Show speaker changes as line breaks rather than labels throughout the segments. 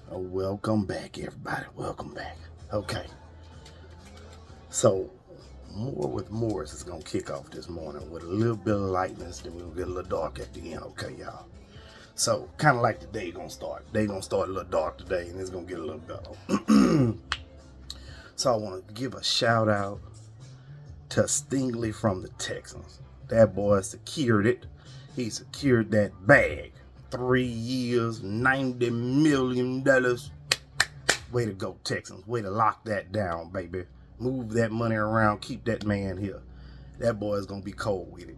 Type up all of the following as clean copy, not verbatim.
Welcome back, everybody. Welcome back. Okay. So, More with Morris is going to kick off this morning with a little bit of lightness, then we're going to get a little dark at the end. Okay, y'all. So, kind of like the day going to start. Day going to start a little dark today, and it's going to get a little better. So, I want to give a shout out to Stingley from the Texans. That boy secured it. He secured that bag. 3 years, $90 million. Way to go, Texans. Way to lock that down, baby. Move that money around. Keep that man here. That boy is going to be cold with it.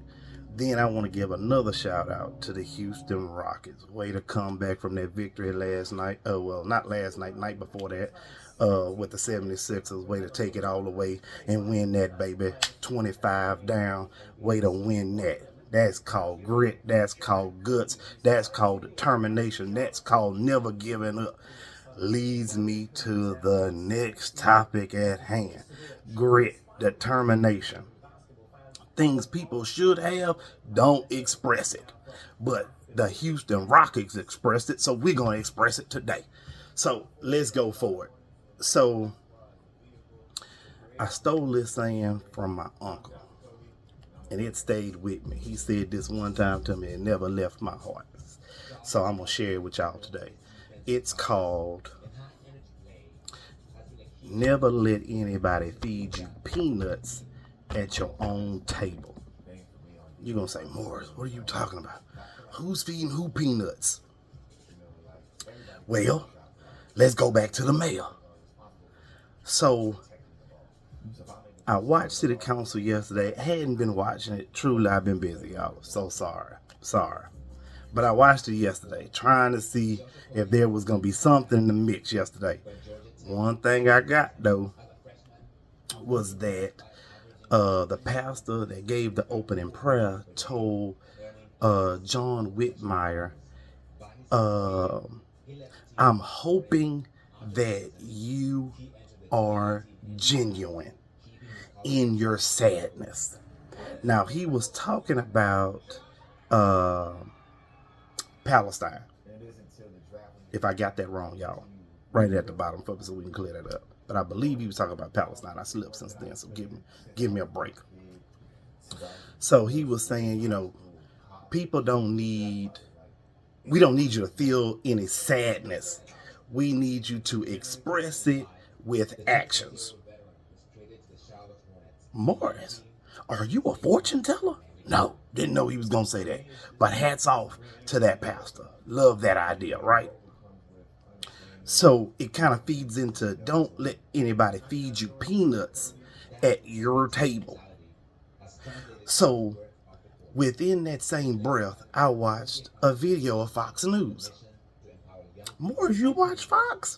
Then I want to give another shout out to the Houston Rockets. Way to come back from that victory last night. Oh, well, not last night, night before that. With the 76ers. Way to take it all the way and win that, baby. 25 down. Way to win that. That's called grit. That's called guts. That's called determination. That's called never giving up. Leads me to the next topic at hand. Grit, determination. Things people should have, don't express it. But the Houston Rockets expressed it, so we're going to express it today. So let's go for it. So I stole this saying from my uncle, and it stayed with me. He said this one time to me and never left my heart. So I'm going to share it with y'all today. It's called never let anybody feed you peanuts at your own table. You're going to say, Morris, what are you talking about? Who's feeding who peanuts? Well, let's go back to the mayor. So I watched City Council yesterday. I hadn't been watching it. Truly, I've been busy, y'all. So sorry. But I watched it yesterday, trying to see if there was going to be something in the mix yesterday. One thing I got, though, was that the pastor that gave the opening prayer told John Whitmire, I'm hoping that you are genuine in your sadness. Now, he was talking about Palestine. If I got that wrong, y'all, right at the bottom for me so we can clear that up. But I believe he was talking about Palestine. I slipped since then, so give me a break. So he was saying, people we don't need you to feel any sadness. We need you to express it with actions. Morris, are you a fortune teller? No, didn't know he was going to say that. But hats off to that pastor. Love that idea, right? So it kind of feeds into don't let anybody feed you peanuts at your table. So within that same breath, I watched a video of Fox News. Morris, you watch Fox?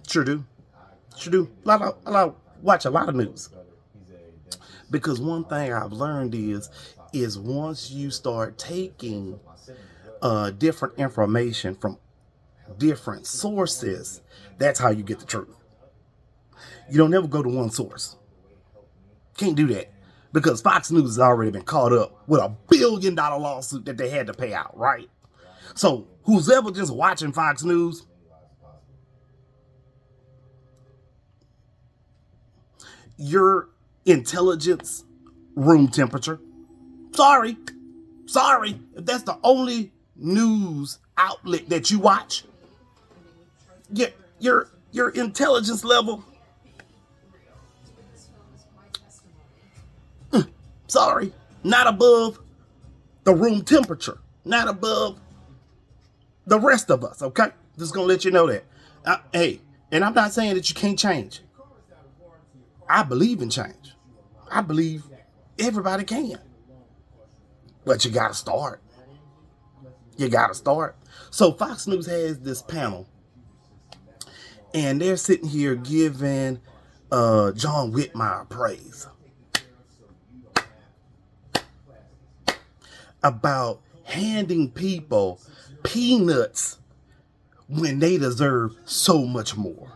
Sure do. I watch a lot of news. Because one thing I've learned is once you start taking different information from different sources, that's how you get the truth. You don't never go to one source. Can't do that. Because Fox News has already been caught up with $1 billion lawsuit that they had to pay out, right? So who's ever just watching Fox News, your intelligence room temperature. Sorry. If that's the only news outlet that you watch, your intelligence level. Sorry, not above the room temperature, not above the rest of us. Okay, just gonna let you know that. Hey, and I'm not saying that you can't change. I believe in change. I believe everybody can. But you gotta start. So Fox News has this panel, and they're sitting here giving John Whitmire praise about handing people peanuts when they deserve so much more.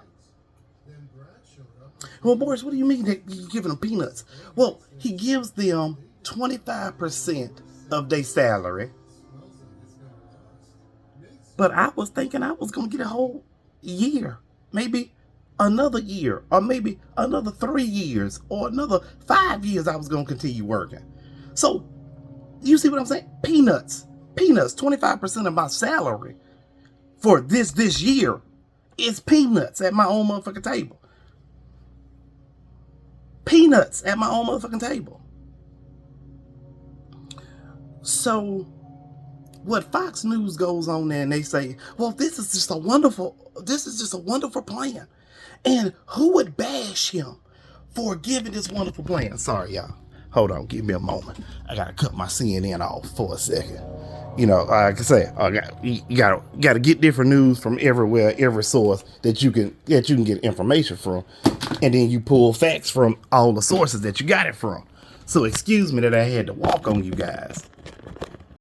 Well, Boris, what do you mean that you're giving them peanuts? Well, he gives them 25% of their salary But I was thinking I was going to get a whole year, maybe another year, or maybe another 3 years, or another 5 years I was going to continue working. So, you see what I'm saying? Peanuts, 25% of my salary for this year is peanuts at my own motherfucking table. Peanuts at my own motherfucking table. So, what Fox News goes on there and they say, well, this is just a wonderful plan. And who would bash him for giving this wonderful plan? Sorry, y'all. Hold on, give me a moment. I gotta cut my CNN off for a second. You know, like I say, you gotta get different news from everywhere, every source that you can get information from, and then you pull facts from all the sources that you got it from. So excuse me that I had to walk on you guys.